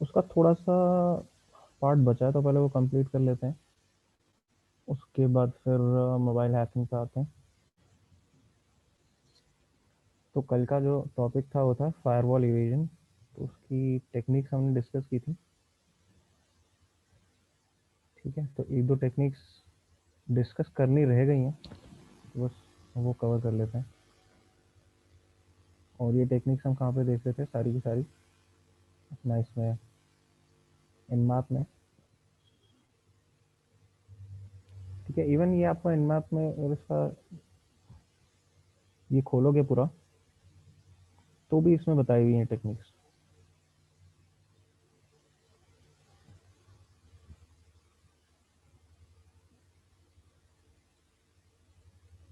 उसका थोड़ा सा पार्ट बचा है, तो पहले वो कंप्लीट कर लेते हैं। उसके बाद फिर मोबाइल हैकिंग पे आते हैं। तो कल का जो टॉपिक था वो था फायरवॉल इवेजन। तो उसकी टेक्निक्स हमने डिस्कस की थी। ठीक है, तो एक दो टेक्निक्स डिस्कस करनी रह गई हैं, तो बस वो कवर कर लेते हैं। और ये टेक्निक्स हम कहाँ पे देख रहे थे सारी की सारी? अपना इसमें इनमैप में। ठीक है, इवन ये आपको इनमैप में अगर इसका ये खोलोगे पूरा, तो भी इसमें बताई हुई है टेक्निक्स।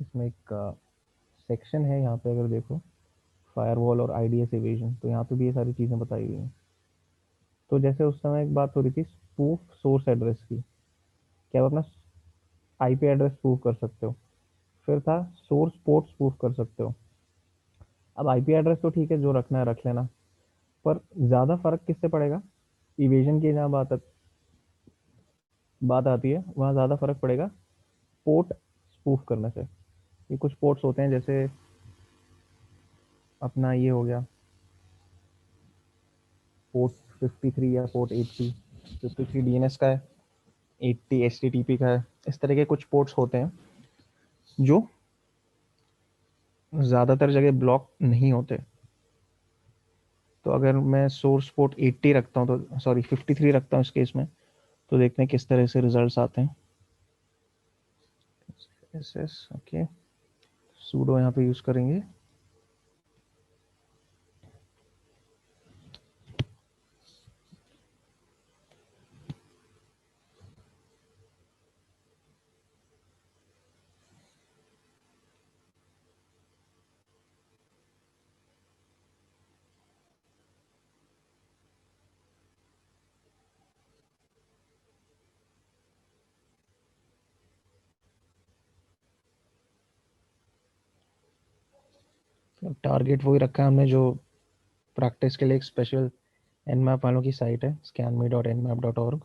इसमें एक सेक्शन है यहाँ पे, अगर देखो फायरवॉल और आईडीएस इवेजन, तो यहाँ पे भी ये सारी चीज़ें बताई हुई हैं। तो जैसे उस समय एक बात हो रही थी स्पूफ सोर्स एड्रेस की, क्या आप अपना आईपी एड्रेस स्पूफ कर सकते हो। फिर था सोर्स पोर्ट स्पूफ कर सकते हो। अब आईपी एड्रेस तो ठीक है, जो रखना है रख लेना, पर ज़्यादा फर्क किससे पड़ेगा? इवेजन की जहाँ बात आती है, वहाँ ज़्यादा फर्क पड़ेगा पोर्ट स्पूफ करने से। ये कुछ पोर्ट्स होते हैं, जैसे अपना ये हो गया पोर्ट 53 या पोर्ट 80। 53 डीएनएस का है, 80 एचटीटीपी का है। इस तरह के कुछ पोर्ट्स होते हैं जो ज़्यादातर जगह ब्लॉक नहीं होते। तो अगर मैं सोर्स पोर्ट 80 रखता हूँ, तो सॉरी 53 रखता हूँ इस केस में, तो देखते हैं किस तरह से रिजल्ट्स आते हैं। एस एस ओके, सूडो यहाँ पे यूज़ करेंगे। टारगेट वही रखा है हमने जो प्रैक्टिस के लिए एक स्पेशल एनमैप वालों की साइट है, scanme.nmap.org।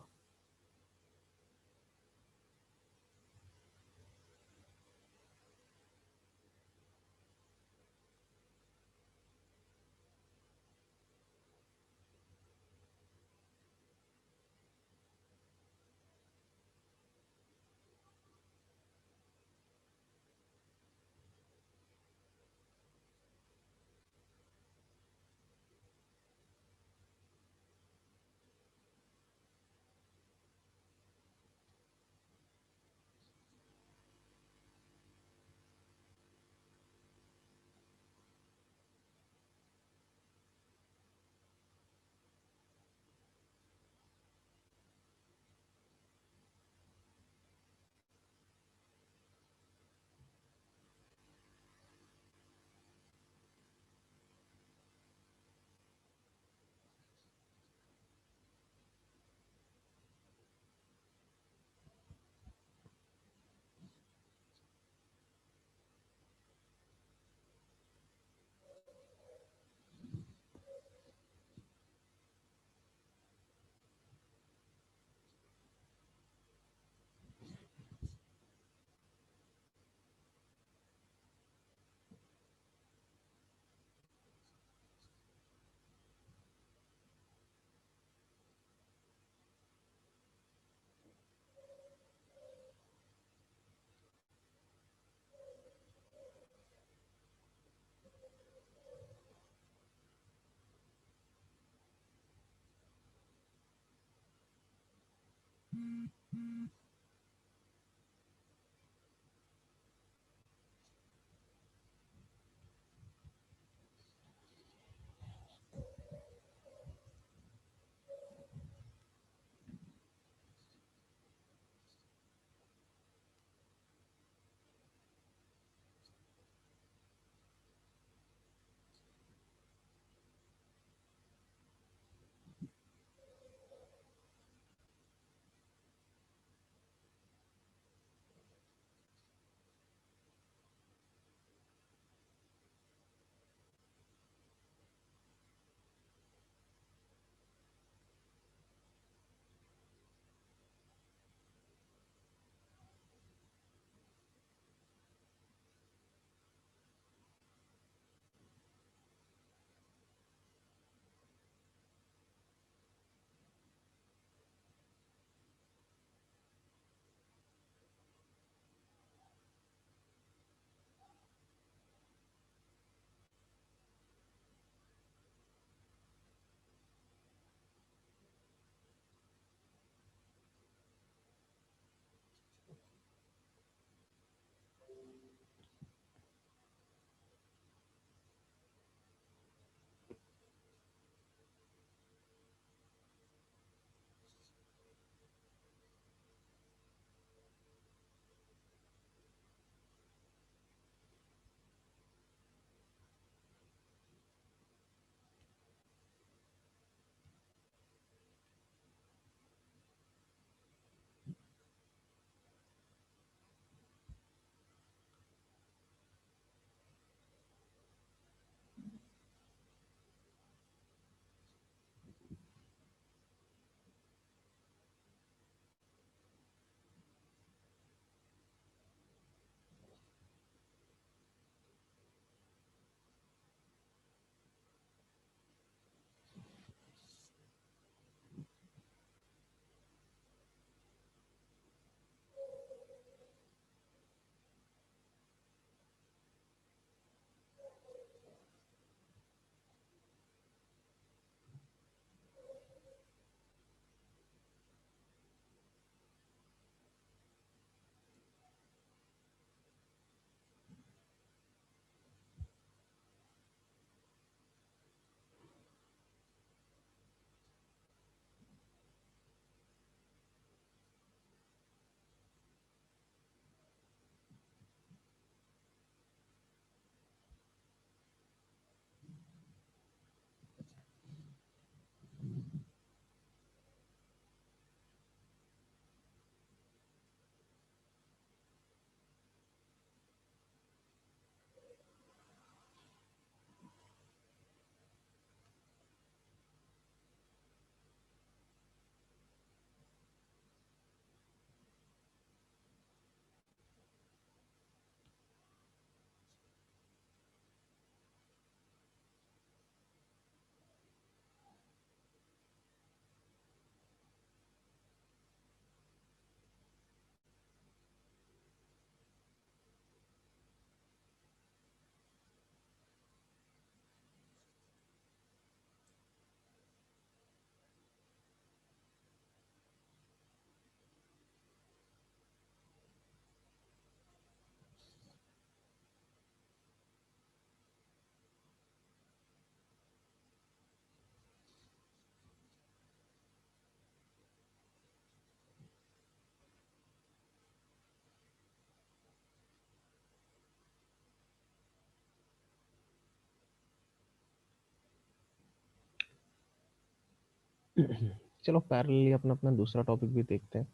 चलो पैरेलली अपना अपना दूसरा टॉपिक भी देखते हैं।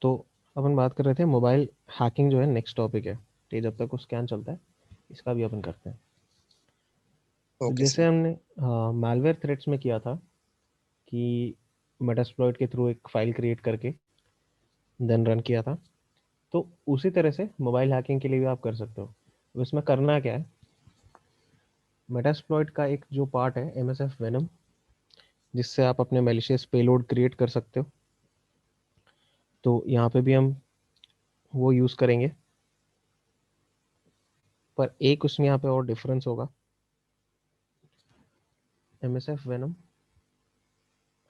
तो अपन बात कर रहे थे मोबाइल हैकिंग जो है नेक्स्ट टॉपिक है, तो जब तक वो स्कैन चलता है इसका भी अपन करते हैं। तो ओके जैसे सर। हमने मैलवेयर थ्रेट्स में किया था कि मेटास्प्लॉइट के थ्रू एक फाइल क्रिएट करके देन रन किया था, तो उसी तरह से मोबाइल हैकिंग के लिए भी आप कर सकते हो। अब इसमें करना क्या है, मेटास्प्लॉइट का एक जो पार्ट है एमएसएफ वेनम, जिससे आप अपने मैलिशियस पेलोड क्रिएट कर सकते हो, तो यहाँ पे भी हम वो यूज़ करेंगे। पर एक उसमें यहाँ पे और डिफरेंस होगा, एमएसएफ वेनम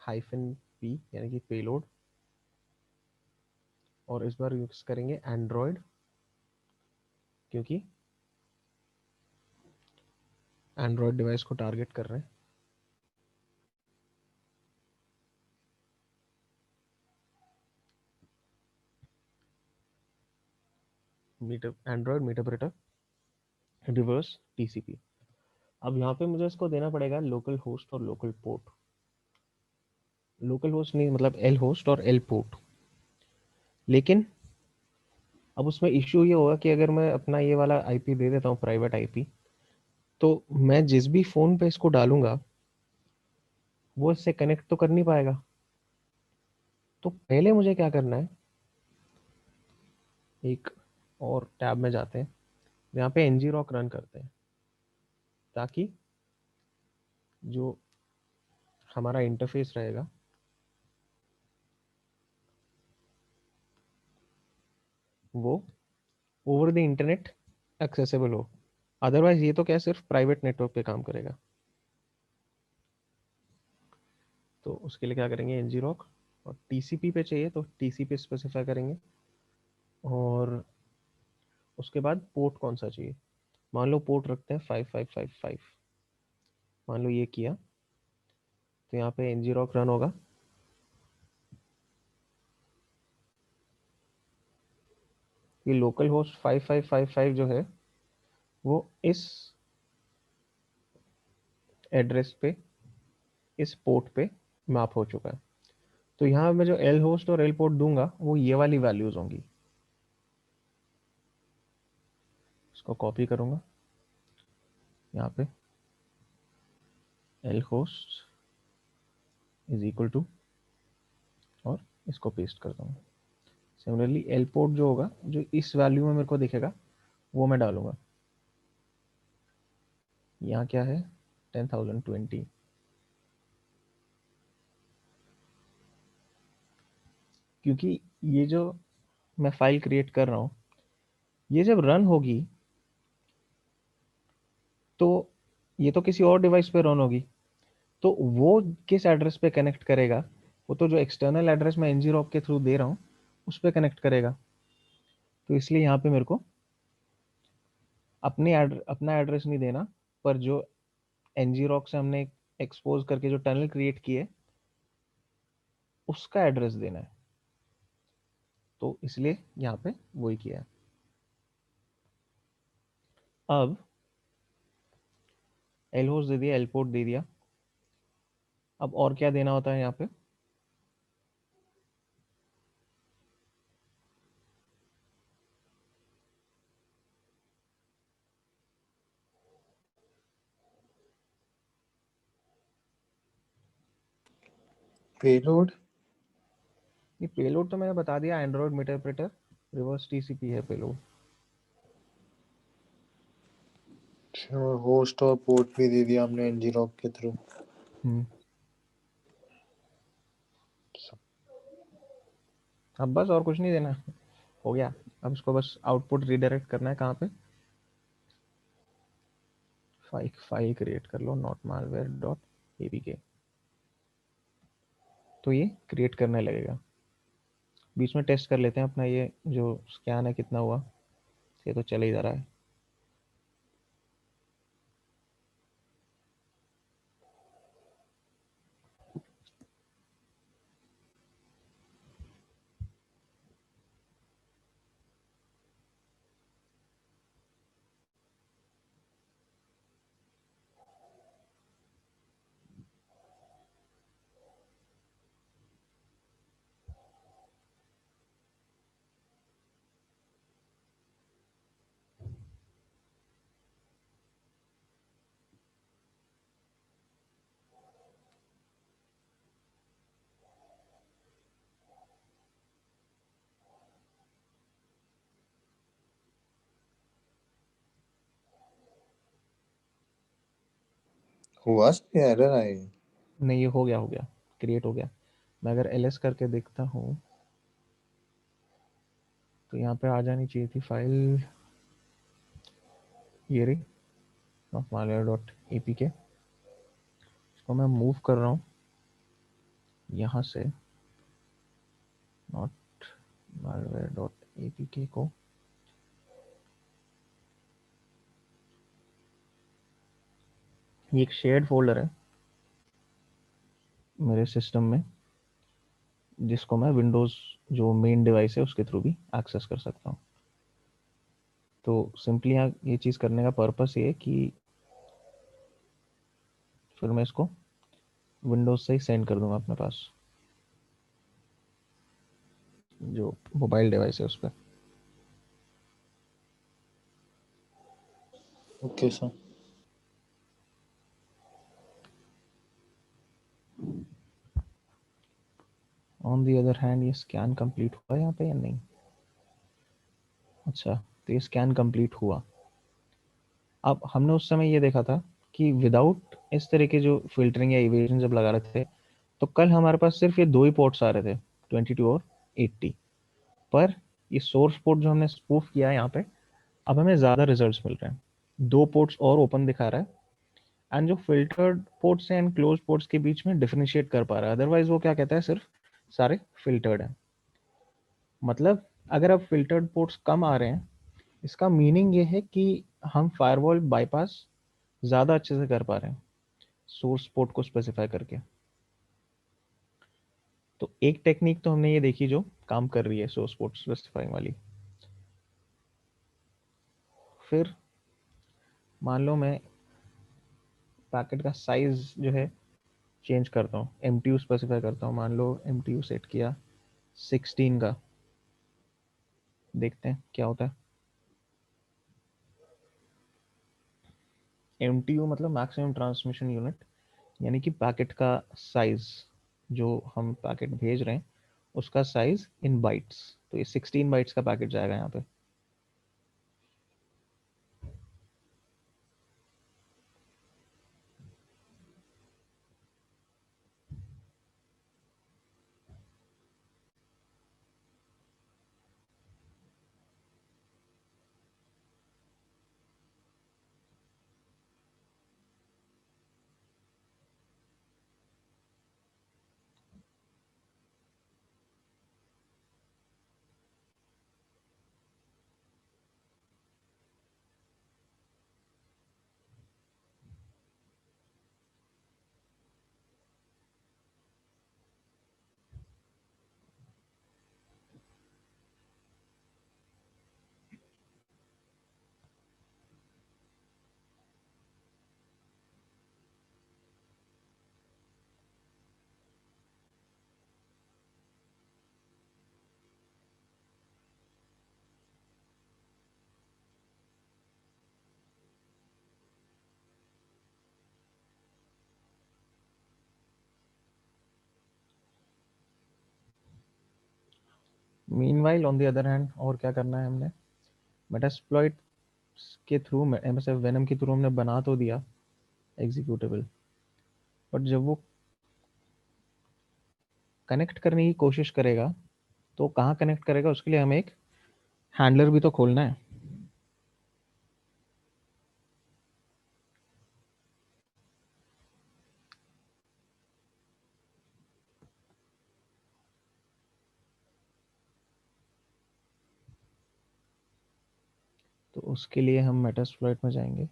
हाइफन पी यानी कि पेलोड, और इस बार यूज़ करेंगे एंड्रॉयड, क्योंकि एंड्रॉयड डिवाइस को टारगेट कर रहे हैं। Meter Android meterpreter reverse TCP. अब यहाँ पे मुझे इसको देना पड़ेगा लोकल होस्ट और लोकल पोर्ट। लोकल होस्ट नहीं, मतलब एल होस्ट और एल पोर्ट। लेकिन अब उसमें इश्यू ये होगा कि अगर मैं अपना ये वाला आईपी दे देता हूँ प्राइवेट आईपी, तो मैं जिस भी फ़ोन पे इसको डालूंगा वो इससे कनेक्ट तो कर नहीं पाएगा। तो पहले मुझे क्या करना है, एक और टैब में जाते हैं, यहाँ पे एनजी रॉक रन करते हैं, ताकि जो हमारा इंटरफेस रहेगा वो ओवर द इंटरनेट एक्सेसिबल हो। अदरवाइज ये तो क्या सिर्फ प्राइवेट नेटवर्क पे काम करेगा। तो उसके लिए क्या करेंगे, एनजी रॉक, और टीसीपी पे चाहिए तो टीसीपी स्पेसिफाई करेंगे, और उसके बाद पोर्ट कौन सा चाहिए, मान लो पोर्ट रखते हैं 5555। मान लो ये किया, तो यहाँ पे एनजी रॉक रन होगा। ये लोकल होस्ट 5555 जो है वो इस एड्रेस पे, इस पोर्ट पे मैप हो चुका है। तो यहाँ मैं जो एल होस्ट और एल पोर्ट दूंगा वो ये वाली वैल्यूज होंगी। इसको कॉपी करूंगा यहाँ पे, L host is equal to, और इसको पेस्ट कर दूंगा। सिमिलरली एल पोर्ट जो होगा, जो इस वैल्यू में मेरे को दिखेगा वो मैं डालूंगा। यहाँ क्या है, 10,020। क्योंकि ये जो मैं फाइल क्रिएट कर रहा हूँ, ये जब रन होगी तो ये तो किसी और डिवाइस पे रन होगी, तो वो किस एड्रेस पे कनेक्ट करेगा, वो तो जो एक्सटर्नल एड्रेस मैं एनजी रॉक के थ्रू दे रहा हूँ उस पे कनेक्ट करेगा। तो इसलिए यहाँ पे मेरे को अपना एड्रेस नहीं देना, पर जो एनजी रॉक से हमने एक्सपोज करके जो टनल क्रिएट किए उसका एड्रेस देना है। तो इसलिए यहाँ पे वही किया है। अब एल होस्ट दे दिया, एल पोर्ट दे दिया, अब और क्या देना होता है यहाँ पे, पेलोड। ये पेलोड तो मैंने बता दिया, एंड्रॉयड मीटरप्रेटर रिवर्स टीसीपी है पेलोड। और होस्ट और पोर्ट भी दे दिया हमने एनजी रॉक के थ्रू। हम्म। अब बस और कुछ नहीं देना, हो गया। अब इसको बस आउटपुट रिडायरेक्ट करना है कहाँ पे, फाइल क्रिएट कर लो नॉट मालवेयर डॉट एपीके, तो ये क्रिएट करने लगेगा। बीच में टेस्ट कर लेते हैं अपना ये जो स्कैन है कितना हुआ, ये तो चले ही जा रहा है। हुआ सर, एरर आई? नहीं, ये हो गया, क्रिएट हो गया। मैं अगर ls करके देखता हूँ तो यहाँ पे आ जानी चाहिए थी फाइल, ये रही, malware.apk। इसको मैं मूव कर रहा हूँ यहाँ से, नॉट malware.apk को, ये एक शेयर्ड फोल्डर है मेरे सिस्टम में, जिसको मैं विंडोज़ जो मेन डिवाइस है उसके थ्रू भी एक्सेस कर सकता हूँ। तो सिंपली यहाँ ये चीज़ करने का पर्पस ये है कि फिर मैं इसको विंडोज़ से ही सेंड कर दूंगा अपने पास, जो मोबाइल डिवाइस है उस पर। Okay sir. On the other hand ये स्कैन कंप्लीट हुआ यहाँ पे या नहीं? अच्छा, तो ये स्कैन कंप्लीट हुआ। अब हमने उस समय ये देखा था कि विदाउट इस तरह के जो फिल्टरिंग या इवेजन जब लगा रहे थे, तो कल हमारे पास सिर्फ ये दो ही पोर्ट्स आ रहे थे, 22 और 80। पर ये सोर्स पोर्ट जो हमने स्पूफ किया है यहाँ पे, अब हमें ज़्यादा रिजल्ट्स मिल रहे हैं, दो पोर्ट्स और ओपन दिखा रहा है, एंड जो filtered ports and close ports के बीच में डिफरेंशिएट कर पा रहा है। अदरवाइज वो क्या कहता है, सिर्फ सारे फिल्टर्ड हैं। मतलब अगर अब फिल्टर्ड पोर्ट्स कम आ रहे हैं, इसका मीनिंग ये है कि हम फायरवॉल बाईपास ज़्यादा अच्छे से कर पा रहे हैं सोर्स पोर्ट को स्पेसिफाई करके। तो एक टेक्निक तो हमने ये देखी जो काम कर रही है सोर्स पोर्ट स्पेसिफाइंग वाली। फिर मान लो मैं पैकेट का साइज जो है चेंज करता हूँ, MTU स्पेसिफाई करता हूँ, मान लो MTU सेट किया 16 का, देखते हैं क्या होता है। MTU मतलब मैक्सिमम ट्रांसमिशन यूनिट, यानी कि पैकेट का साइज, जो हम पैकेट भेज रहे हैं उसका साइज इन बाइट्स। तो ये 16 बाइट्स का पैकेट जाएगा यहाँ पे। Meanwhile on the other hand और क्या करना है हमने, मेटास्प्लॉइट के थ्रू, एमएसएफ वेनम के थ्रू हमने बना तो दिया एग्जीक्यूटेबल, बट जब वो कनेक्ट करने की कोशिश करेगा तो कहाँ कनेक्ट करेगा, उसके लिए हमें एक हैंडलर भी तो खोलना है। तो उसके लिए हम मेटास्प्लॉइट में जाएंगे,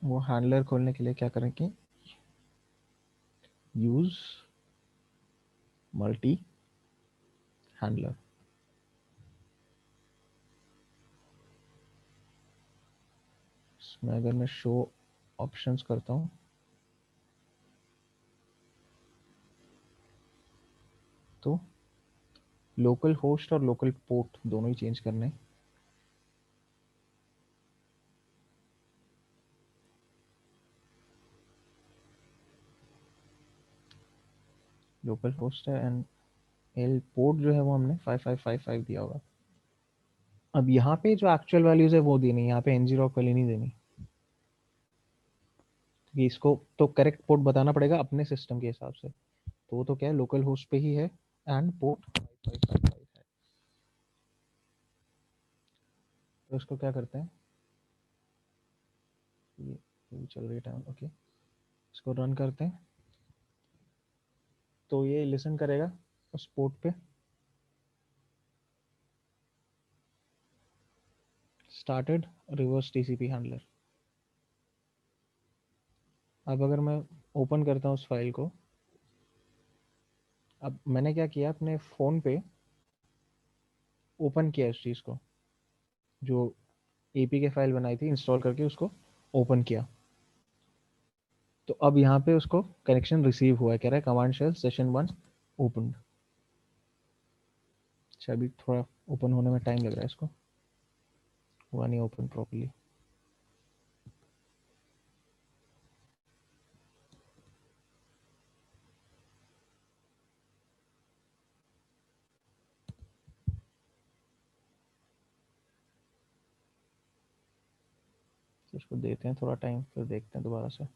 वो हैंडलर खोलने के लिए क्या करें कि यूज मल्टी हैंडलर। इसमें अगर मैं शो ऑप्शंस करता हूँ तो लोकल होस्ट और लोकल पोर्ट दोनों ही चेंज करने हैं। लोकल होस्ट है एंड एल पोर्ट जो है वो हमने 5555 दिया होगा। अब यहाँ पे जो एक्चुअल वैल्यूज है वो देनी, यहाँ पे एनजी रॉक वाली नहीं देनी, क्योंकि इसको तो करेक्ट पोर्ट बताना पड़ेगा अपने सिस्टम के हिसाब से। तो वो तो क्या है, लोकल होस्ट पे ही है एंड पोर्ट 5555 है। तो इसको क्या करते हैं, ये भी चल रही है टाइम, ओके, इसको रन करते हैं। तो ये लिसन करेगा उस पोर्ट पे, स्टार्टेड रिवर्स टीसीपी हैंडलर। अब अगर मैं ओपन करता हूँ उस फाइल को, अब मैंने क्या किया, अपने फ़ोन पे ओपन किया इस चीज़ को, जो एपीके फाइल बनाई थी इंस्टॉल करके उसको ओपन किया। तो अब यहाँ पे उसको कनेक्शन रिसीव हुआ है, कह रहा है कमांड शेल सेशन 1 ओपन। अच्छा, अभी थोड़ा ओपन होने में टाइम लग रहा है, इसको हुआ नहीं ओपन प्रॉपर्ली। इसको देते हैं थोड़ा टाइम, फिर देखते हैं दोबारा से।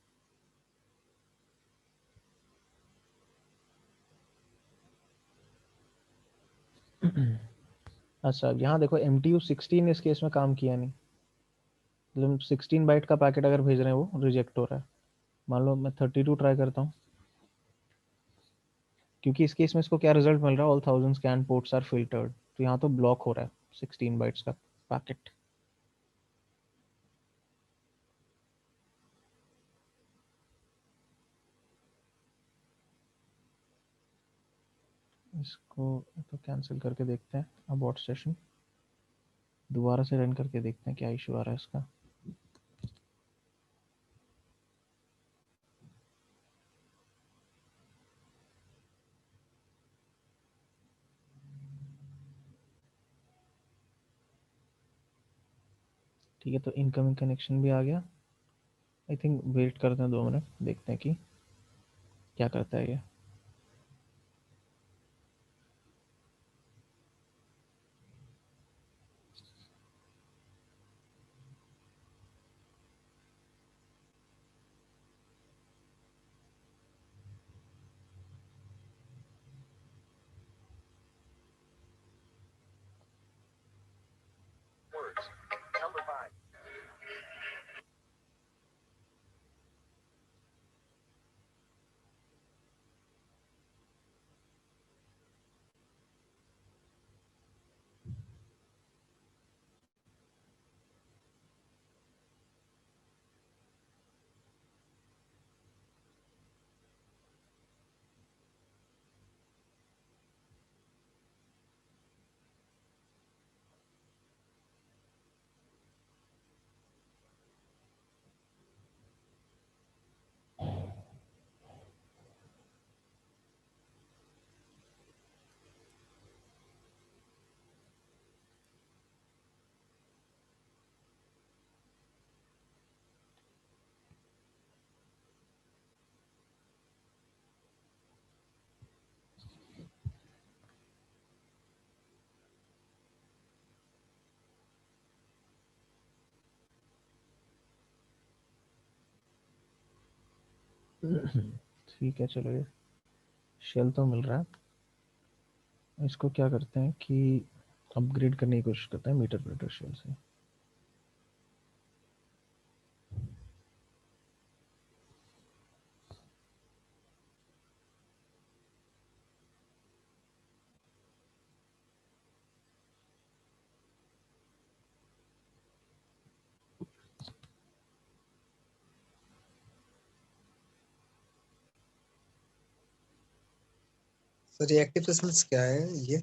अच्छा, अब यहाँ देखो MTU 16 इस केस में काम किया नहीं, मतलब 16 बाइट का पैकेट अगर भेज रहे हैं वो रिजेक्ट हो रहा है। मान लो मैं 32 ट्राई करता हूँ, क्योंकि इस केस में इसको क्या रिजल्ट मिल रहा है, all 1000 scan ports are filtered, तो यहाँ तो ब्लॉक हो रहा है 16 बाइट्स का पैकेट। इसको तो कैंसिल करके देखते हैं, अबॉर्ट सेशन दोबारा से रन करके देखते हैं क्या इशू आ रहा है इसका। ठीक है, तो इनकमिंग कनेक्शन भी आ गया। आई थिंक वेट करते हैं 2 मिनट, देखते हैं कि क्या करता है ये। ठीक है, चलो, ये शेल तो मिल रहा है। इसको क्या करते हैं कि अपग्रेड करने की कोशिश करते हैं मीटर प्रिंटर शेल से। तो रिएक्टिव सेशंस क्या है ये?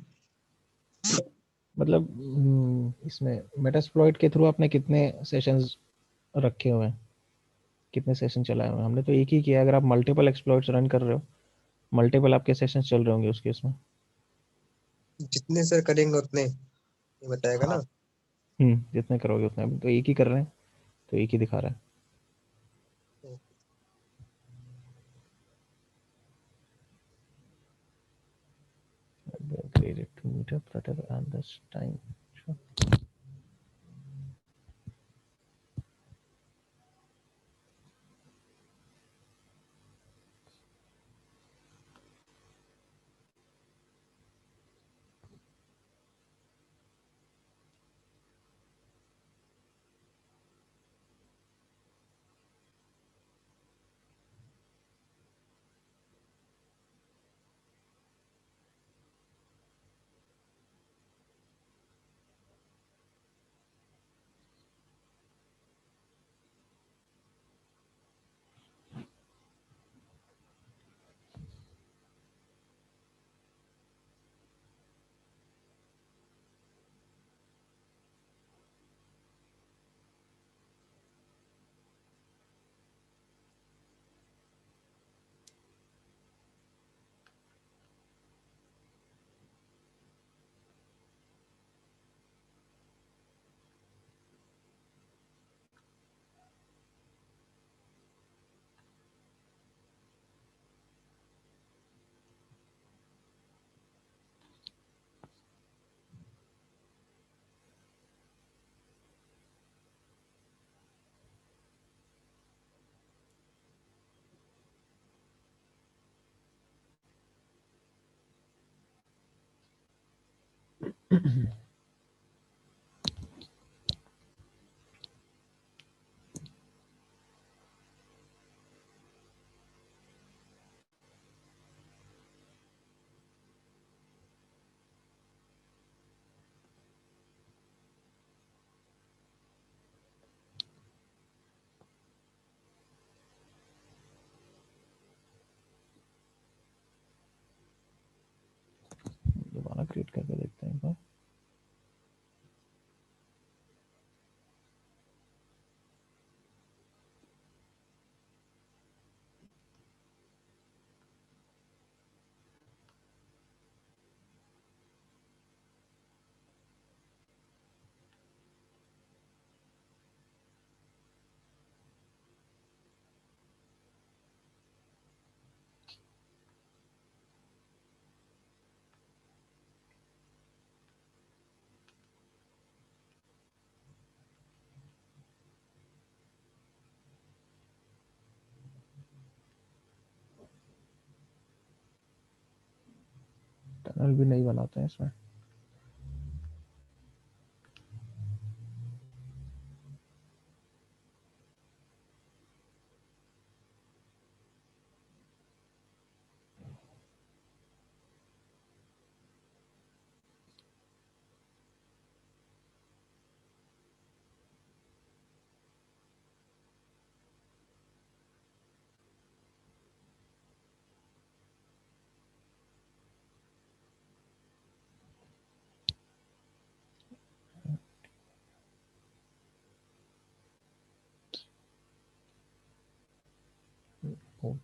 मतलब इसमें मेटास्प्लॉइट के थ्रू आपने कितने सेशंस रखे हुए हैं, कितने सेशन चलाए हुए हैं? हमने तो एक ही किया। अगर आप मल्टीपल एक्सप्लॉइट्स रन कर रहे हो, मल्टीपल आपके सेशन चल रहे होंगे उसके उसमें। जितने सर करेंगे उतने ये बताएगा हाँ। ना? जितने करोगे उतने। अभी तो एक ही कर रहे हैं, तो एक ही दिखा रहा है। Created to meet up Flutter at this time. Sure. दोबारा क्रिएट करके देखते हैं एक बार। टनल भी नहीं बनाते हैं इसमें।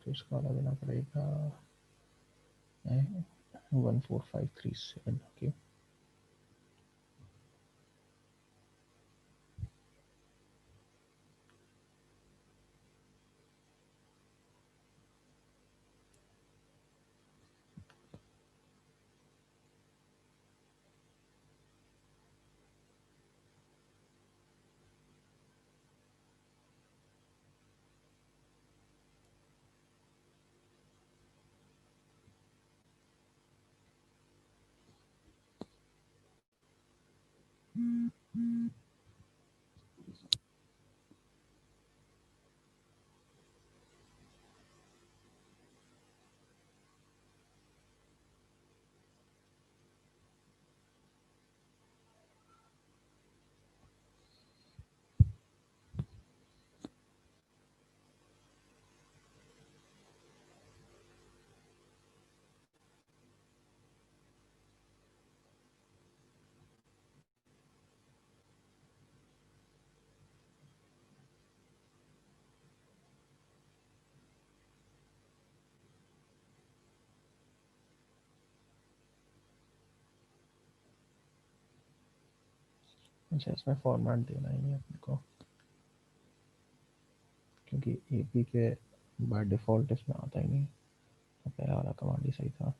तो इसका वाला देना पड़ेगा 14537। ओके। अच्छा, इसमें फॉर्मेट देना ही नहीं अपने को, क्योंकि एपी के बाय डिफ़ॉल्ट इसमें आता ही नहीं। पहला वाला कमांड ही सही था।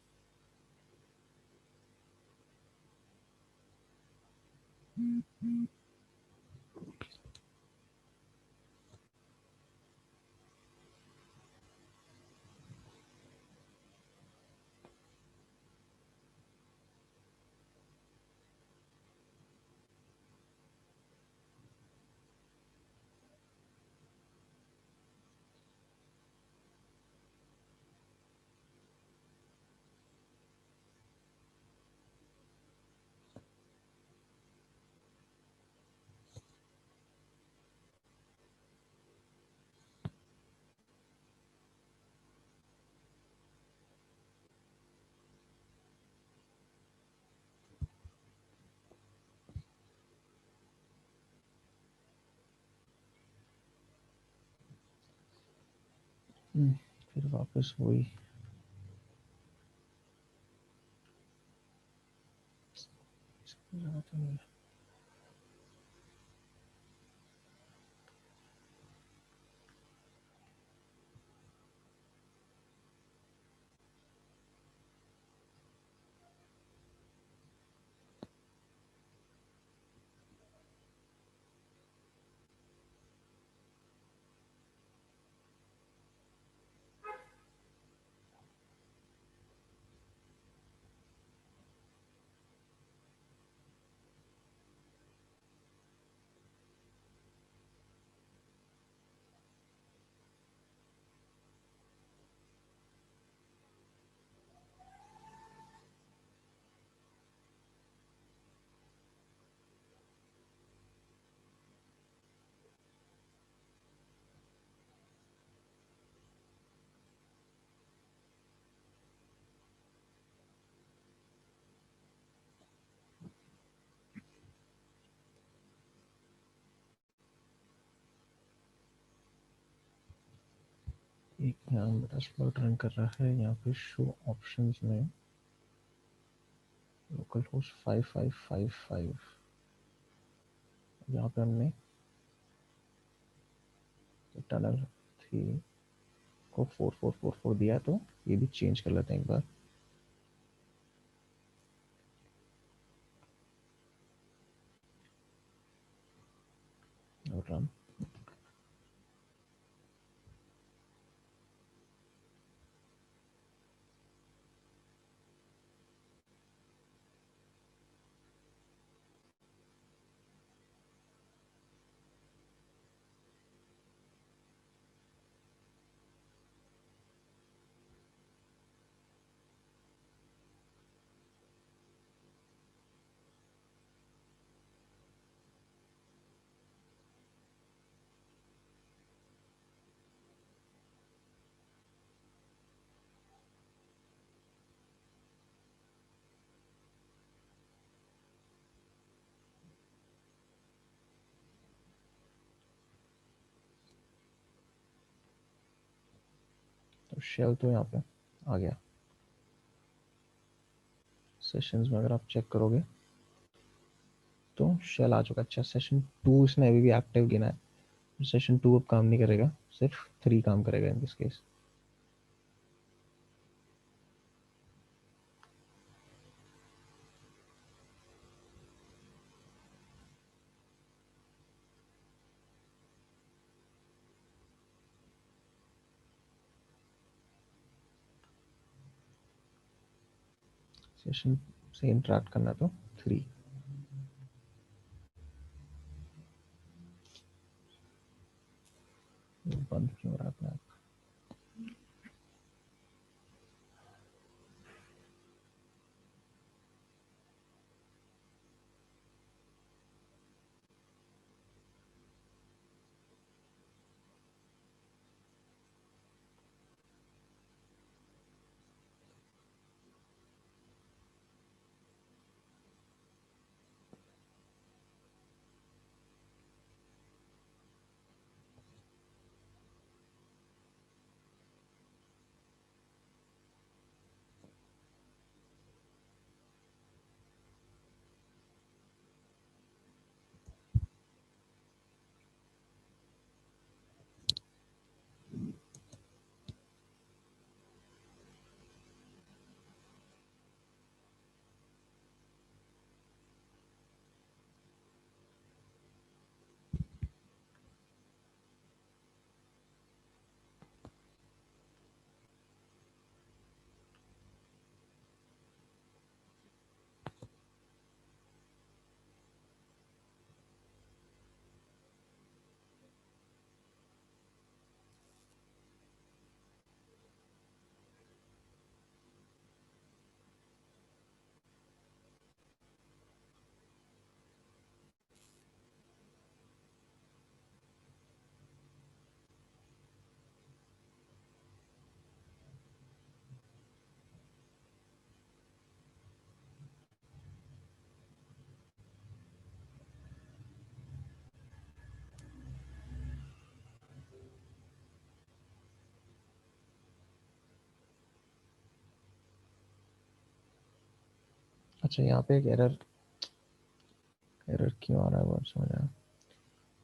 फिर वापस वही ज़रूरत नहीं है। एक यहाँ मेरा स्लॉट रन कर रहा है, यहाँ पे शो ऑप्शंस में लोकल होस्ट 5555, यहाँ पे हमने टनल 3 को 4444 दिया, तो ये भी चेंज कर लेते हैं एक बार। और रन। तो शेल तो यहाँ पे आ गया। सेशंस में अगर आप चेक करोगे तो शेल आ चुका। अच्छा, सेशन 2 इसने अभी भी एक्टिव गिना है। सेशन 2 अब काम नहीं करेगा, सिर्फ 3 काम करेगा इन दिस केस। सेशन से इंटरेक्ट करना तो 3। बंद क्यों हो रहा है अपने आप? अच्छा यहाँ पे एक एरर क्यों आ रहा है वो समझ आया।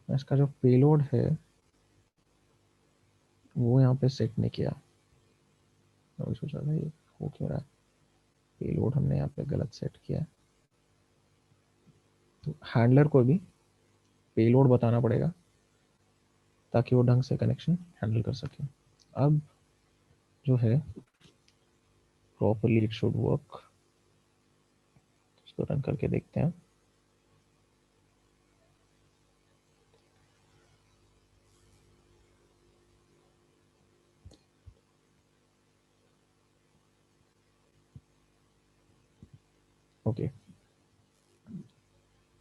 इसका जो पेलोड है वो यहाँ पे सेट नहीं किया। मैं सोचा था ये हो क्यों रहा है, पेलोड हमने यहाँ पे गलत सेट किया है। तो हैंडलर को भी पेलोड बताना पड़ेगा ताकि वो ढंग से कनेक्शन हैंडल कर सके। अब जो है प्रॉपरली इट शुड वर्क, इसको रन करके देखते हैं। ओके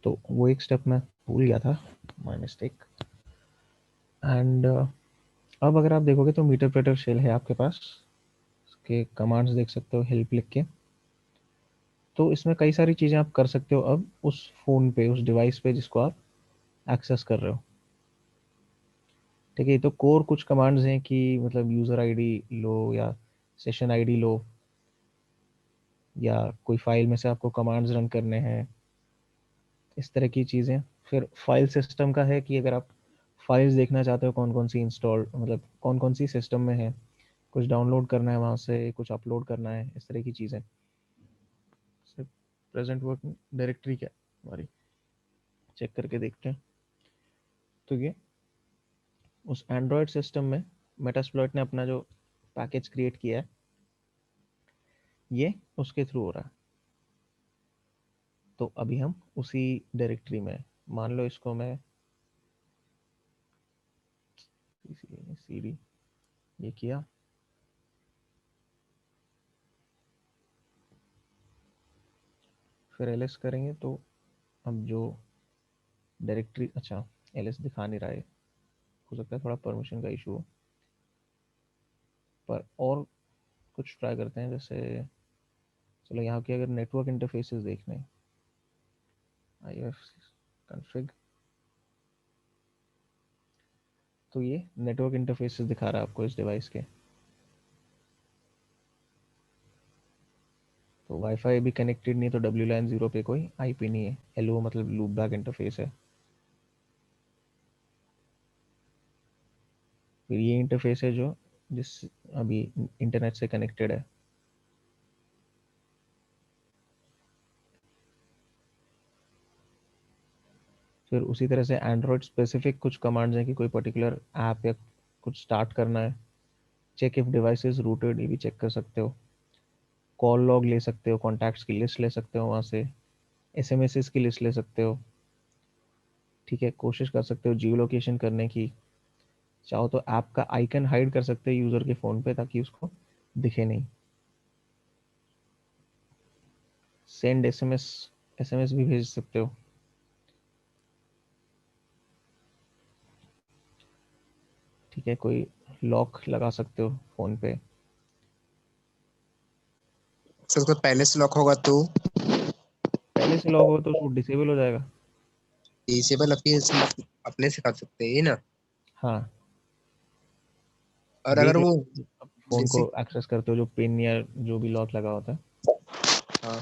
तो वो एक स्टेप मैं भूल गया था, माय मिस्टेक। एंड अब अगर आप देखोगे तो मीटरप्रेटर शेल है आपके पास, उसके कमांड्स देख सकते हो हेल्प लिख के। तो इसमें कई सारी चीज़ें आप कर सकते हो अब उस फ़ोन पे, उस डिवाइस पे जिसको आप एक्सेस कर रहे हो। ठीक है, तो कोर कुछ कमांड्स हैं कि मतलब यूज़र आईडी लो या सेशन आईडी लो, या कोई फाइल में से आपको कमांड्स रन करने हैं, इस तरह की चीज़ें। फिर फाइल सिस्टम का है कि अगर आप फाइल्स देखना चाहते हो कौन कौन सी इंस्टॉल, मतलब कौन कौन सी सिस्टम में है, कुछ डाउनलोड करना है वहाँ से, कुछ अपलोड करना है, इस तरह की चीज़ें। प्रेजेंट वर्किंग डायरेक्टरी क्या है हमारी, चेक करके देखते हैं। तो ये उस एंड्रॉयड सिस्टम में मेटास्प्लॉइट ने अपना जो पैकेज क्रिएट किया है ये उसके थ्रू हो रहा है। तो अभी हम उसी डायरेक्टरी में, मान लो इसको मैं cd ये किया, फिर ls करेंगे तो अब जो डायरेक्टरी, अच्छा ls दिखा नहीं रहा है, हो सकता है थोड़ा परमिशन का इशू हो, पर और कुछ ट्राई करते हैं। जैसे चलो यहाँ के अगर नेटवर्क इंटरफेसेस देखने, IF config, तो ये नेटवर्क इंटरफेसेस दिखा रहा है आपको इस डिवाइस के। तो वाईफाई भी कनेक्टेड नहीं, तो WLAN 0 पे कोई IP नहीं है। LO मतलब लूप बैक इंटरफेस है। फिर ये इंटरफेस है जो जिस अभी इंटरनेट से कनेक्टेड है। फिर उसी तरह से एंड्रॉयड स्पेसिफिक कुछ कमांड्स हैं कि कोई पर्टिकुलर ऐप या कुछ स्टार्ट करना है। Check if device is rooted, ये भी चेक कर सकते हो। कॉल लॉग ले सकते हो, कॉन्टैक्ट्स की लिस्ट ले सकते हो वहाँ से, SMS की लिस्ट ले सकते हो। ठीक है, कोशिश कर सकते हो जियो लोकेशन करने की। चाहो तो ऐप का आइकन हाइड कर सकते हो यूज़र के फ़ोन पे ताकि उसको दिखे नहीं। सेंड SMS भी भेज सकते हो। ठीक है, कोई लॉक लगा सकते हो फ़ोन पे। सर उसका पहले से लॉक होगा तो पहले से लॉक हो तो उसको डिसेबल हो जाएगा। डिसेबल अपने से कर सकते हैं ना। हाँ, और देख अगर वो लो फ़ोन को जैसे एक्सेस करते हो जो पिन या जो भी लॉक लगा होता है। हाँ,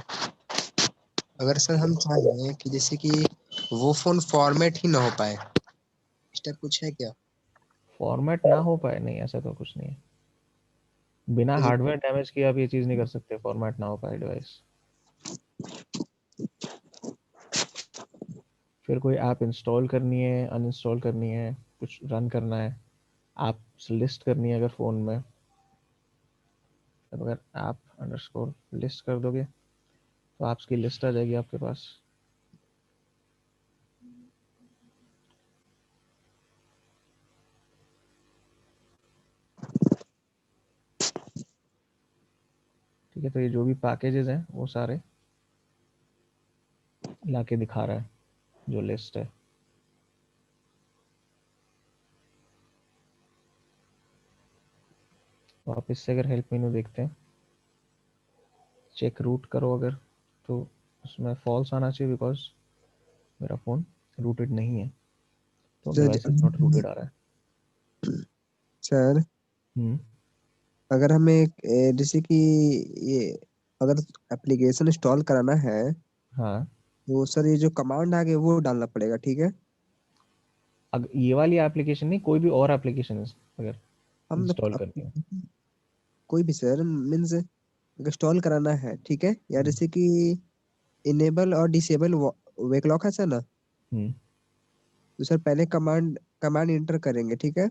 अगर सर हम चाहें कि जैसे कि वो फोन फॉर्मेट ही ना हो पाए, इस टाइप कुछ है क्या? फॉर्मेट ना हो पाए, नहीं ऐसा तो कुछ नहीं है। बिना जैसे हार्डवेयर डैमेज के आप ये चीज़ नहीं कर सकते, फॉर्मेट ना हो पाए डिवाइस। फिर कोई ऐप इंस्टॉल करनी है, अनइंस्टॉल करनी है, कुछ रन करना है, ऐप्स लिस्ट करनी है अगर फ़ोन में, अब अगर ऐप अंडरस्कोर लिस्ट कर दोगे तो ऐप्स की लिस्ट आ जाएगी आपके पास। ठीक है, तो ये जो भी पैकेजेस हैं वो सारे लाके दिखा रहा है जो लिस्ट है। वापस से अगर हेल्प मेनू देखते हैं, चेक रूट करो अगर, तो उसमें फॉल्स आना चाहिए बिकॉज मेरा फ़ोन रूटेड नहीं है, तो sir device is not rooted आ रहा है। सर हम्म। अगर हमें जैसे कि ये अगर एप्लीकेशन इंस्टॉल कराना है हाँ, तो सर ये जो कमांड आगे वो डालना पड़ेगा, ठीक है? अगर ये वाली एप्लीकेशन नहीं, कोई भी और एप्लीकेशन अगर हम इंस्टॉल करनी हो। कोई भी सर मीन्स इंस्टॉल कराना है, ठीक है? या हम्म। जैसे कि इनेबल और डिसेबल वेक लॉक है सर ना, हम्म। तो सर पहले कमांड कमांड इंटर करेंगे, ठीक है?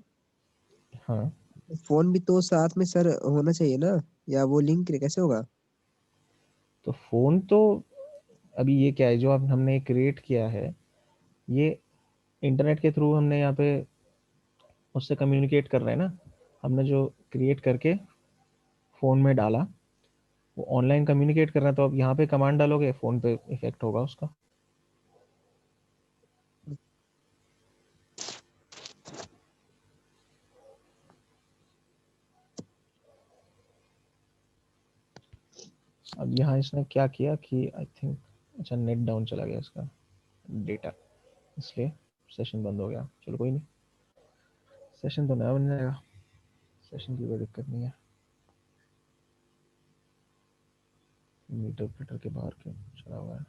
हाँ, फोन भी तो साथ में सर होना चाहिए ना, या वो लिंक कैसे होगा? तो फोन तो अभी ये क्या है जो अब हमने क्रिएट किया है, ये इंटरनेट के थ्रू हमने यहाँ पे उससे कम्युनिकेट कर रहे हैं ना। हमने जो क्रिएट करके फ़ोन में डाला, वो ऑनलाइन कम्युनिकेट कर रहा है, तो अब यहाँ पे कमांड डालोगे फ़ोन पे इफेक्ट होगा उसका। अब यहाँ इसने क्या किया कि आई थिंक, अच्छा नेट डाउन चला गया इसका, डेटा, इसलिए सेशन बंद हो गया। चलो कोई नहीं, सेशन तो नया बन जाएगा, सेशन की कोई दिक्कत नहीं है। मीटर प्रिंटर के बाहर क्यों चला हुआ है?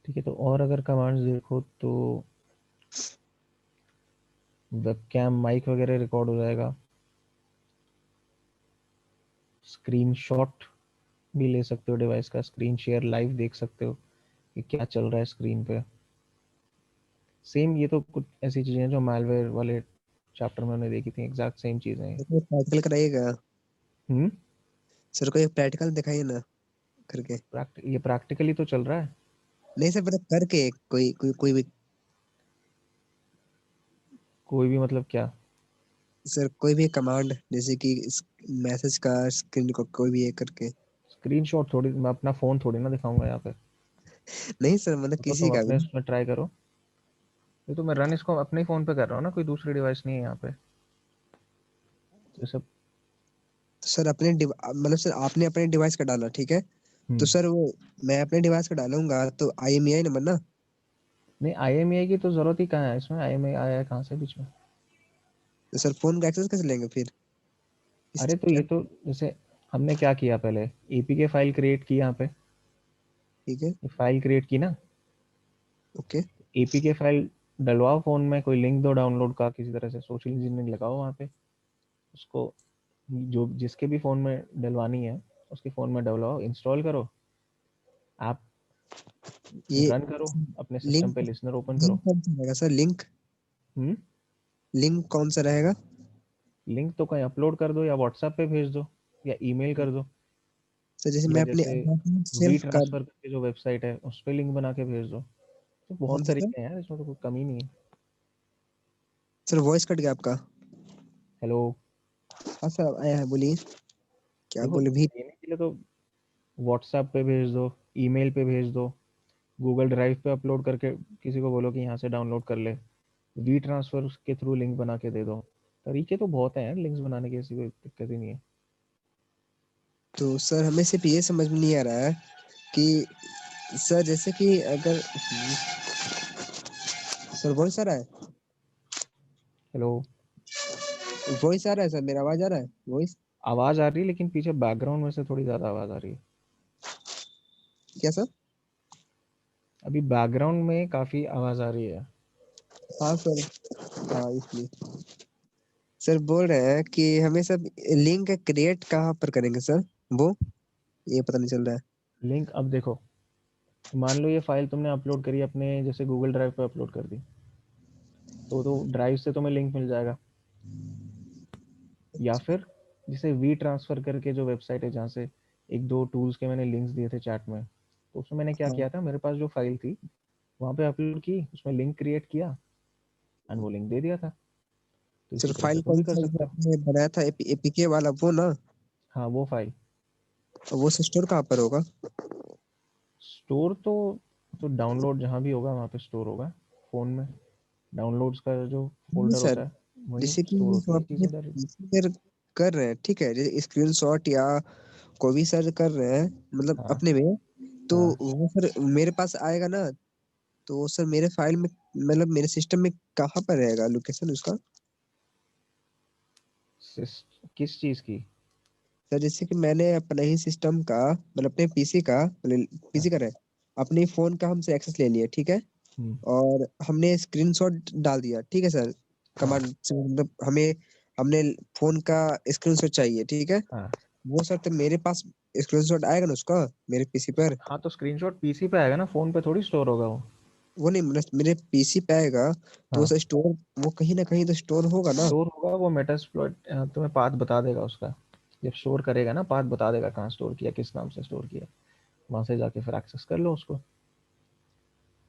ठीक है, तो और अगर कमांड्स देखो तो वेबकैम माइक वगैरह रिकॉर्ड हो जाएगा, स्क्रीनशॉट भी ले सकते हो डिवाइस का, स्क्रीन शेयर लाइव देख सकते हो कि क्या चल रहा है स्क्रीन पे। सेम ये तो कुछ ऐसी चीजें हैं जो मैलवेयर वाले चैप्टर में हमने देखी थी, एग्जैक्ट सेम चीजें हैं। तो प्रैक्टिकल कराइएगा हम्म। सर, कोई प्रैक्टिकल दिखाइए ना करके। ये प्रैक्टिकली तो चल रहा है। नहीं सर, मतलब करके कोई भी कोई भी मतलब क्या? सर, कोई भी कमांड जैसे कि मैसेज का स्क्रीन को कोई भी ये करके। स्क्रीनशॉट थोड़ी, मैं अपना फोन थोड़ी ना दिखाऊंगा यहाँ पे। नहीं सर, मतलब तो किसी तुम का अपने भी। उसमें ट्राई करो। ये तो मैं रन इसको अपने ही फोन पे कर रहा हूँ ना, कोई दूसरी डिवाइस नहीं है यहाँ पे। तो सब। तो सर अपने मतलब सर आपने अपने डिवाइस का डाला, ठीक है? तो हम्म। सर वो मैं अपने डिवाइस का डालूंगा तो IMEI नंबर ना। नहीं, IMEI की तो जरूरत ही कहाँ है इसमें, IMEI आया है कहाँ से बीच में? तो सर फोन का एक्सेस कैसे लेंगे फिर? अरे तो क्या? ये तो जैसे हमने क्या किया, पहले APK फाइल क्रिएट की यहाँ पे, ठीक है। ये फाइल क्रिएट की ना, ओके। APK फाइल डलवाओ फोन में, कोई लिंक दो डाउनलोड का, किसी तरह से सोशल इंजीनियरिंग लगाओ वहाँ पे उसको, जो जिसके भी फ़ोन में डलवानी है उसके फ़ोन में डलवाओ, इंस्टॉल करो, ऐप ये रन करो, अपने सिस्टम लिंक पे लिसनर ओपन लिंक करो। कौन सा रहेगा सर? लिंक हम्म। लिंक कौन सा रहेगा? लिंक तो कहीं अपलोड कर दो, या व्हाट्सएप पे भेज दो, या ईमेल कर दो, सर जैसे मैं या अपने जैसे वी सेल्फ कर। ट्रांसफर करके जो वेबसाइट है उस पर लिंक बना के भेज दो। तो कौन बहुत सा सर? तरीके हैं यार, इसमें तो कोई कमी नहीं है। सर वॉइस कट गया आपका। हेलो। हाँ सर आया है, बोलिए। क्या देखो, बोले भी? देने के लिए तो व्हाट्सएप पे भेज दो, ईमेल पे भेज दो, गूगल ड्राइव पे अपलोड करके किसी को बोलो कि यहाँ से डाउनलोड कर ले, वी ट्रांसफर के थ्रू लिंक बना के दे दो। तरीके तो बहुत हैं यार लिंक्स बनाने की, ऐसी कोई दिक्कत ही नहीं है। तो सर हमें सिर्फ ये समझ में नहीं आ रहा है कि सर जैसे कि अगर सर वॉइस आ रहा है, हेलो। वॉइस आ रहा है सर, मेरा आवाज आ रहा है वॉइस? आवाज आ रही है, लेकिन पीछे बैकग्राउंड में से थोड़ी ज्यादा आवाज आ रही है। क्या सर? अभी बैकग्राउंड में काफी आवाज आ रही है। हाँ सर। हाँ इसलिए सर बोल रहे हैं कि हमें सब लिंक क्रिएट कहाँ पर करेंगे सर? वो ये पता नहीं चल रहा है। लिंक अब देखो, मान लो ये फाइल तुमने अपलोड करी अपने जैसे गूगल ड्राइव पे अपलोड कर दी, तो ड्राइव से तुम्हें लिंक मिल जाएगा। या फिर जैसे वी ट्रांसफर करके जो वेबसाइट है, जहाँ से एक दो टूल्स के मैंने लिंक्स दिए थे चैट में, तो उसमें मैंने क्या हाँ किया था, मेरे पास जो फाइल थी वहाँ पे अपलोड की, उसमें लिंक क्रिएट किया एंड वो लिंक दे दिया था। तो इसी सर तरह से फाइल तुम कौन भी कर सा जो सकते हो। आपने बनाया था APK वाला वो ना? हाँ, वो फाइल। वो स्टोर कहाँ पर होगा? स्टोर तो डाउनलोड जहाँ भी होगा वहाँ पे स्टोर होगा, फ़ोन में डाउनलोड्स का जो नहीं फ़ोल्डर सर, होता है वहीं जैसे कि स्टोर होती हम है अपने चीज़ें डायरेक्ट। पीसी पर कर रहे हैं, ठीक है, जैसे स्क्रीनशॉट या कोई भी सर कर रहे हैं मतलब हाँ, अपने में, तो हाँ। वो सर मेरे पास आएगा ना, तो वो सर मेरे फाइल में मतलब मेरे सिस्टम में कहाँ पर रहेगा लोकेशन उसका? किस चीज़ की? सर जैसे कि मैंने अपने ही सिस्टम का मतलब अपने पीसी का मतलब हाँ, पीसी का रहे, अपने फोन का हमसे एक्सेस ले लिया, ठीक है, हुँ, और हमने स्क्रीनशॉट डाल दिया, ठीक है सर, हाँ, कमांड से मतलब हमें हमने फोन का स्क्रीनशॉट चाहिए, ठीक है, हाँ। वो सर तो मेरे पास स्क्रीनशॉट आएगा ना उसका मेरे पीसी पर? हाँ, तो स्क्रीनशॉट पीसी पे आएगा ना, फ़ोन पे थोड़ी स्टोर होगा वो। वो नहीं मतलब मेरे पीसी पे आएगा, तो वो हाँ, सर स्टोर, वो कहीं ना कहीं तो स्टोर होगा ना? स्टोर होगा वो मेटास्प्लॉइट तुम्हें पाथ बता देगा उसका। जब स्टोर करेगा ना पाथ बता देगा कहाँ स्टोर किया, किस नाम से स्टोर किया। वहाँ से जाके फिर एक्सेस कर लो उसको।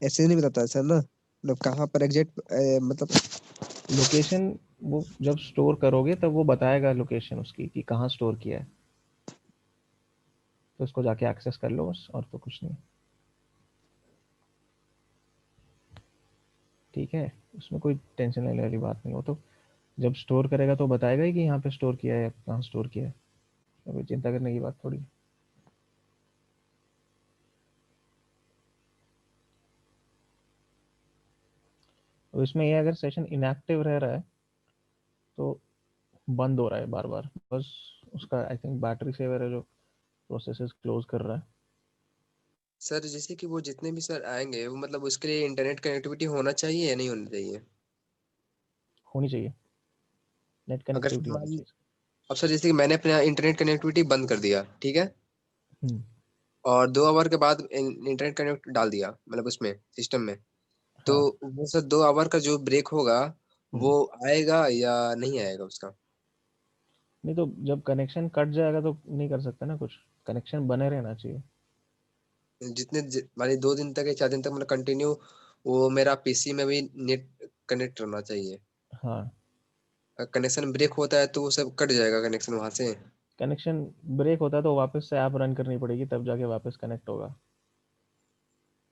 ऐसे नहीं बताता है सर ना, मतलब कहाँ पर एग्जैक्ट मतलब। लोकेशन वो जब स्टोर करोगे तब वो बताएगा लोकेशन उसकी कि कहाँ स्टोर किया है। तो उसको जाके एक्सेस कर लो बस, और तो कुछ नहीं। ठीक है, उसमें कोई टेंशन लेने वाली बात नहीं। हो तो जब स्टोर करेगा तो बताएगा ही कि यहाँ पे स्टोर किया है या कहाँ स्टोर किया है। कोई चिंता करने की बात थोड़ी है। तो इसमें ये अगर सेशन इनएक्टिव रह रहा है तो बंद हो रहा है बार बार, बस उसका आई थिंक बैटरी सेवर है जो प्रोसेसेस क्लोज कर रहा है। सर जैसे कि वो जितने भी सर आएंगे वो मतलब उसके लिए इंटरनेट कनेक्टिविटी होना चाहिए या नहीं होना चाहिए? होनी चाहिए, नेट अगर कनेक्टिविटी होनी हमारी, चाहिए। अब सर जैसे कि मैंने अपना इंटरनेट कनेक्टिविटी बंद कर दिया, ठीक है, हम्म, और 2 आवर के बाद इंटरनेट कनेक्ट डाल दिया मतलब उसमें सिस्टम में, तो हाँ। वो सर 2 आवर का जो ब्रेक होगा हम्म, वो आएगा या नहीं आएगा उसका? नहीं तो जब कनेक्शन कट जाएगा तो नहीं कर सकते ना कुछ, कनेक्शन बने रहना चाहिए। मानी 2 दिन तक या 4 दिन तक मतलब कंटिन्यू वो मेरा पीसी में भी नेट कनेक्ट रहना चाहिए। हाँ, कनेक्शन ब्रेक होता है तो वो सब कट जाएगा कनेक्शन वहां से? कनेक्शन ब्रेक होता है तो वापस से ऐप रन करनी पड़ेगी तब जाके वापस कनेक्ट होगा।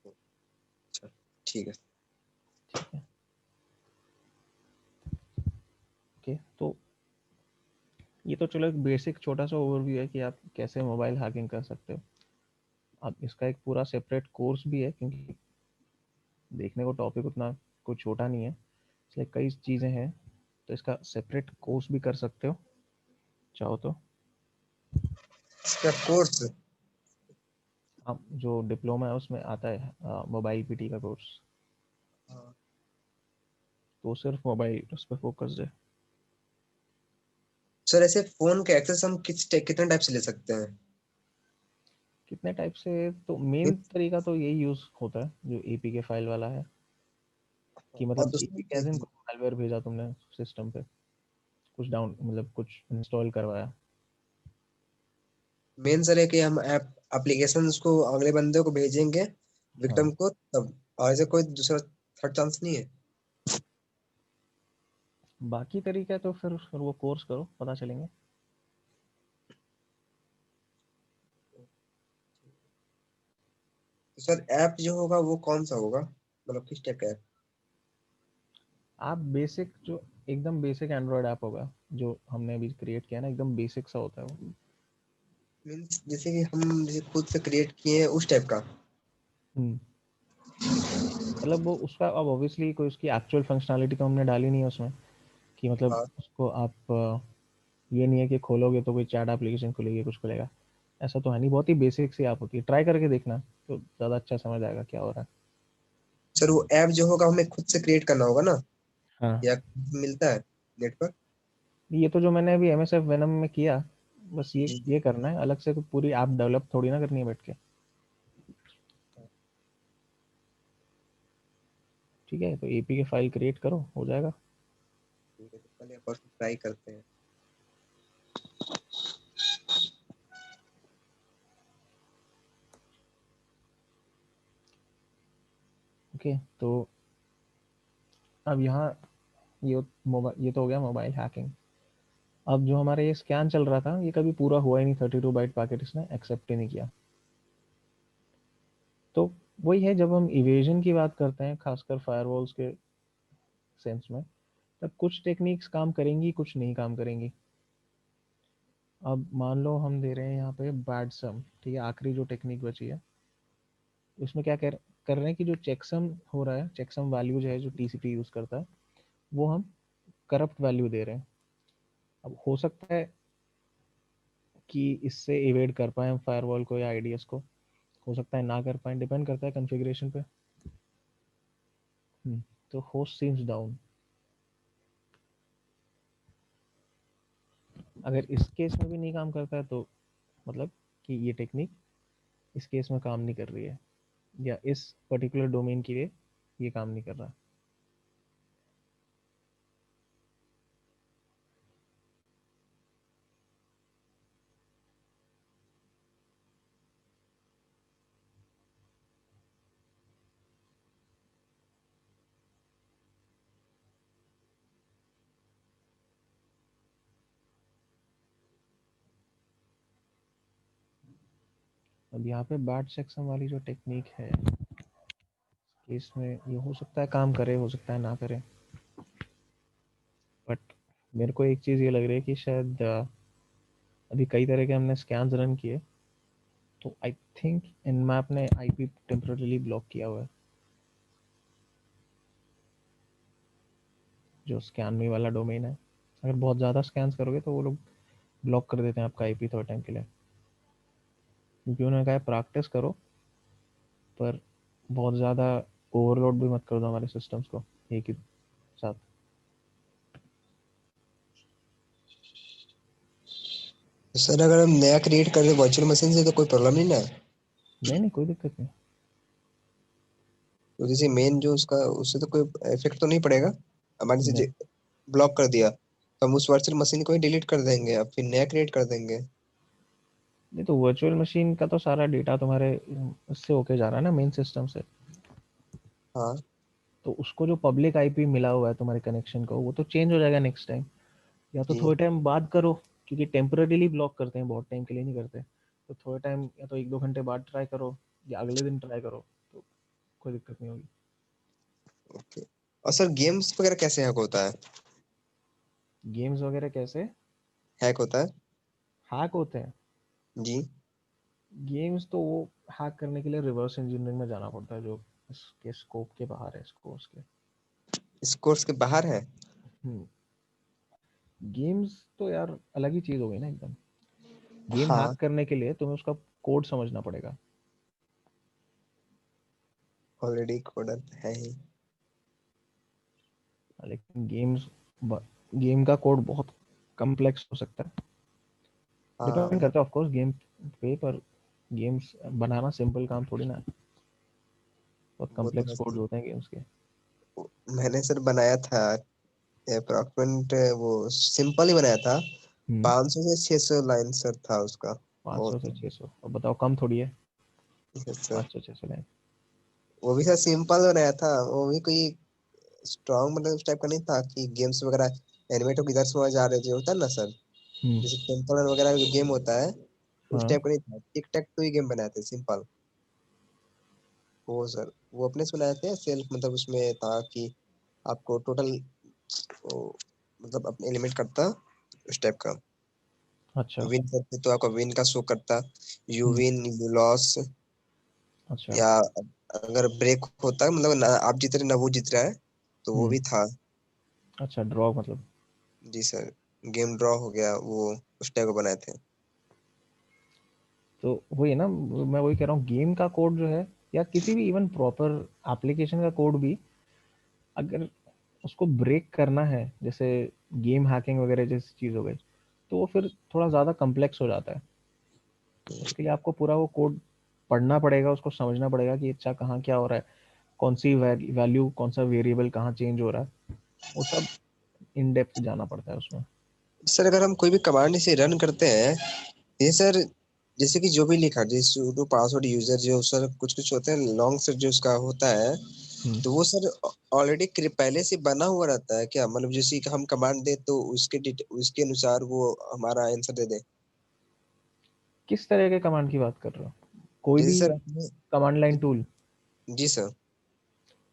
अच्छा, ठीक है। ठीक है। ओके, तो ये तो चलो एक बेसिक छोटा सा ओवरव्यू है कि आप कैसे मोबाइल हैकिंग कर सकते हो। अब इसका एक पूरा सेपरेट कोर्स भी है, क्योंकि देखने को टॉपिक उतना कोई छोटा नहीं है, इसलिए कई चीज़ें हैं। तो इसका सेपरेट कोर्स भी कर सकते हो चाहो तो। इसका कोर्स? आप जो डिप्लोमा है उसमें आता है मोबाइल पीटी का कोर्स। तो सिर्फ मोबाइल उस पर फोकस है। सर ऐसे फोन के एक्सेस हम कितने टाइप से ले सकते हैं? कितने टाइप से, तो मेन तरीका तो यही यूज़ होता है जो एपीके फाइल वाला है, कि और मतलब दूसरा एपीके एज इन कोई मालवेयर भेजा तुमने सिस्टम पे, कुछ डाउन मतलब कुछ इंस्टॉल करवाया। मेन सर है कि हम ऐप एप्लीकेशन को अगले बंदे को भेजेंगे, हाँ, विक्टिम को, तब और ऐसे कोई दूसरा थर्ड चांस नहीं है? बाकी तरीका तो फिर वो कोर्स करो पता चलेंगे। तो सर ऐप जो होगा वो कौन सा होगा, मतलब किस टाइप का ऐप? आप बेसिक जो एकदम बेसिक एंड्रॉयड ऐप होगा जो हमने अभी क्रिएट किया ना, एकदम बेसिक सा होता है वो। मीन्स जैसे कि हम जैसे खुद से क्रिएट किए हैं उस टाइप का? हम्म, मतलब वो उसका अब ऑब्वियसली कोई उसकी एक्चुअल फंक्शनैलिटी तो हमने डाली नहीं है उसमें, कि मतलब हाँ उसको आप ये नहीं है कि खोलोगे तो कोई चैट एप्लीकेशन खुलेगी कुछ खुलेगा, ऐसा तो है नहीं। बहुत ही बेसिक सी ऐप होती है, ट्राई करके देखना तो ज़्यादा अच्छा समझ आएगा क्या हो रहा है। सर, वो ऐप जो होगा हमें खुद से क्रिएट करना होगा ना, हाँ, या मिलता है नेट पर? ये तो जो मैंने अभी एम एस एफ वेनम में किया, बस ये जी। ये करना है, अलग से कोई पूरी ऐप डेवलप थोड़ी ना करनी है बैठ के। ठीक है, तो एपी के फाइल क्रिएट करो हो जाएगा। ठीक है, तो पहले एक बार ट्राई करते हैं। ओके, तो अब यहाँ ये मोबाइल, ये तो हो गया मोबाइल हैकिंग। अब जो हमारा ये स्कैन चल रहा था ये कभी पूरा हुआ ही नहीं, 32 बाइट पैकेट इसने एक्सेप्ट ही नहीं किया। तो वही है, जब हम इवेजन की बात करते हैं खासकर फायरवॉल्स के सेंस में, तब कुछ टेक्निक्स काम करेंगी, कुछ नहीं काम करेंगी। अब मान लो हम दे रहे हैं यहाँ पे बैड सम, ठीक है, आखिरी जो टेक्निक बची है, इसमें क्या कर रहे हैं कि जो चेकसम हो रहा है, चेकसम वैल्यू जो है जो टीसीपी यूज करता है, वो हम करप्ट वैल्यू दे रहे हैं। अब हो सकता है कि इससे इवेड कर पाए हम फायरवॉल को या आईडीएस को, हो सकता है ना कर पाए, डिपेंड करता है कॉन्फ़िगरेशन पे। तो होस्ट सीम्स डाउन। अगर इस केस में भी नहीं काम करता है तो मतलब कि ये टेक्निक इस केस में काम नहीं कर रही है, या इस पर्टिकुलर डोमेन के लिए ये काम नहीं कर रहा। अब यहाँ पे बैड सेक्शन वाली जो टेक्निक है, इसमें ये हो सकता है काम करे, हो सकता है ना करे, बट मेरे को एक चीज़ ये लग रही है कि शायद अभी कई तरह के हमने स्कैन्स रन किए, तो आई थिंक इनमैप ने आईपी टेम्पररीली ब्लॉक किया हुआ है। जो स्कैन मी वाला डोमेन है, अगर बहुत ज़्यादा स्कैन्स करोगे तो वो लोग ब्लॉक कर देते हैं आपका आईपी थोड़े टाइम के लिए, क्योंकि उन्होंने कहा है प्रैक्टिस करो पर बहुत ज़्यादा ओवरलोड भी मत कर दो हमारे सिस्टम्स को एक ही साथ। सर अगर हम नया क्रिएट कर रहे वर्चुअल मशीन से तो कोई प्रॉब्लम नहीं ना? नहीं नहीं, कोई दिक्कत नहीं। तो जैसे मेन जो उसका, उससे तो कोई इफेक्ट तो नहीं पड़ेगा हमारे से? नहीं ब्लॉक कर दिया तो हम उस वर्चुअल मशीन को ही डिलीट कर देंगे, अब फिर नया क्रिएट कर देंगे। नहीं, तो वर्चुअल मशीन का तो सारा डेटा तुम्हारे इससे होके जा रहा है ना, मेन सिस्टम से। हाँ तो उसको जो पब्लिक आईपी मिला हुआ है तुम्हारे कनेक्शन को, वो तो चेंज हो जाएगा नेक्स्ट टाइम, या तो जी। थोड़े टाइम बाद करो, क्योंकि टेम्पररीली ब्लॉक करते हैं, बहुत टाइम के लिए नहीं करते। तो थोड़े टाइम या तो 1-2 घंटे बाद ट्राई करो, या अगले दिन ट्राई करो, तो कोई दिक्कत नहीं होगी। ओके। और सर गेम्स वगैरह कैसे हैक होता है? गेम्स वगैरह कैसे हैक होता है? हैक होते हैं? जी। गेम्स तो वो हैक करने के लिए रिवर्स इंजीनियरिंग में जाना पड़ता है, जो इसके स्कोप के बाहर है, स्कोर्स के। इस कोर्स के बाहर है? गेम्स तो यार अलग ही चीज़ हो गई ना एकदम। गेम हैक हाँ करने के लिए तुम्हें उसका कोड समझना पड़ेगा। ऑलरेडी कोडर है ही। लेकिन गेम का कोड बहुत कम्प्लेक्स हो सकता है, डिपेंड हाँ करता है ऑफ कोर्स गेम पे, पर गेम्स बनाना सिंपल काम थोड़ी ना है, बहुत वो तो कम्प्लेक्स है कोड सर। होते हैं गेम्स के। मैंने सर बनाया था अप्रॉक्सीमेट, वो सिंपल ही बनाया था। 500 से 600 लाइन सर था उसका। 500 से बहुत। 600, अब बताओ कम थोड़ी है यस सर। 500-600 लाइन। वो भी सर सिंपल बनाया था, वो भी कोई स्ट्रॉन्ग मतलब उस टाइप का नहीं था कि गेम्स वगैरह एनिमेट होकर इधर से वहां जा रहे थे, होता है ना सर, जैसे टेम्पल रन वगैरह जो गेम होता है उस हाँ टाइप का नहीं था। टिक टैक टू ही गेम बनाए थे सिंपल। वो सर वो अपने से बनाए थे सेल्फ, मतलब उसमें था कि आपको टोटल मतलब अपने एलिमेंट करता उस टाइप का। अच्छा। विन करते तो आपका विन का शो करता, you hmm, win you loss. अच्छा। या अगर ब्रेक होता है मतलब ना आप जीत रहे ना वो जीत रहा है, तो वो हम्म, भी था। अच्छा, ड्रॉ मतलब। जी सर। गेम ड्रॉ हो गया वो, उस टाइप का बनाए थे। तो वही है ना, मैं वही कह रहा हूँ, गेम का कोड जो है, या किसी भी इवन प्रॉपर एप्लीकेशन का कोड भी, अगर उसको ब्रेक करना है, जैसे गेम हैकिंग वगैरह जैसी चीज़ हो गई, तो वो फिर थोड़ा ज़्यादा कम्प्लेक्स हो जाता है। उसके लिए आपको पूरा वो कोड पढ़ना पड़ेगा, उसको समझना पड़ेगा कि अच्छा कहाँ क्या हो रहा है, कौन सी वैल्यू, कौन सा वेरिएबल कहाँ चेंज हो रहा है, वो सब इन डेप्थ जाना पड़ता है उसमें। सर अगर हम कोई भी कमांड इसे रन करते हैं, ये सर जैसे कि जो भी लिखा जैसे sudo पासवर्ड यूजर जो सर कुछ कुछ होते हैं लॉन्ग से जो उसका होता है, तो वो सर ऑलरेडी पहले से बना हुआ रहता है क्या, मतलब जैसे कि हम कमांड दे तो उसके अनुसार वो हमारा आंसर दे दे? किस तरह के कमांड की बात कर रहे हो? कोई जैसे भी सर अपने, कमांड लाइन टूल? जी सर।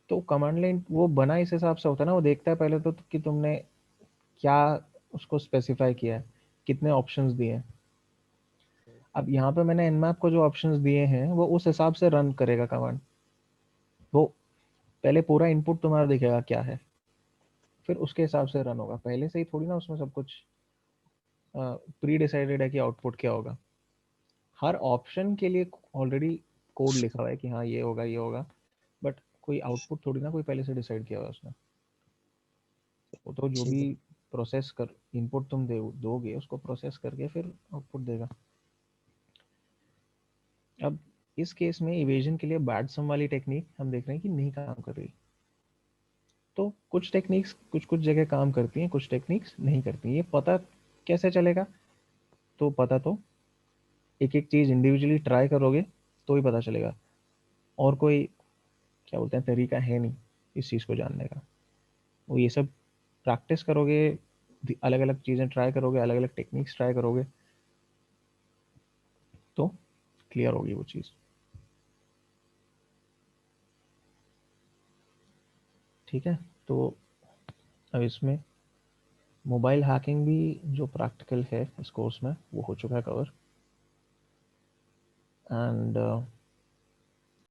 तो कमांड लाइन वो बना इस हिसाब से होता है ना, वो देखता है पहले तो कि तुमने क्या उसको स्पेसिफाई किया है, कितने ऑप्शंस दिए हैं। अब यहाँ पे मैंने nmap को जो ऑप्शंस दिए हैं वो उस हिसाब से रन करेगा कमांड। वो पहले पूरा इनपुट तुम्हारा दिखेगा क्या है, फिर उसके हिसाब से रन होगा। पहले से ही थोड़ी ना उसमें सब कुछ प्री डिसाइडेड है कि आउटपुट क्या होगा। हर ऑप्शन के लिए ऑलरेडी कोड लिखा हुआ है कि हाँ ये होगा ये होगा, बट कोई आउटपुट थोड़ी ना कोई पहले से डिसाइड किया हुआ है उसने। वो तो जो ठीक भी है। प्रोसेस कर इनपुट तुम दोगे उसको प्रोसेस करके फिर आउटपुट देगा। अब इस केस में इवेजन के लिए बैड सम वाली टेक्निक हम देख रहे हैं कि नहीं काम कर रही। तो कुछ टेक्निक्स कुछ कुछ जगह काम करती हैं, कुछ टेक्निक्स नहीं करती। ये पता कैसे चलेगा? तो पता तो एक एक चीज़ इंडिविजुअली ट्राई करोगे तो ही पता चलेगा। और कोई क्या बोलते हैं तरीका है नहीं इस चीज़ को जानने का। वो ये सब प्रैक्टिस करोगे, अलग अलग चीज़ें ट्राई करोगे, अलग अलग टेक्निक्स ट्राई करोगे तो क्लियर होगी वो चीज़। ठीक है, तो अब इसमें मोबाइल हैकिंग भी जो प्रैक्टिकल है इस कोर्स में वो हो चुका है कवर। एंड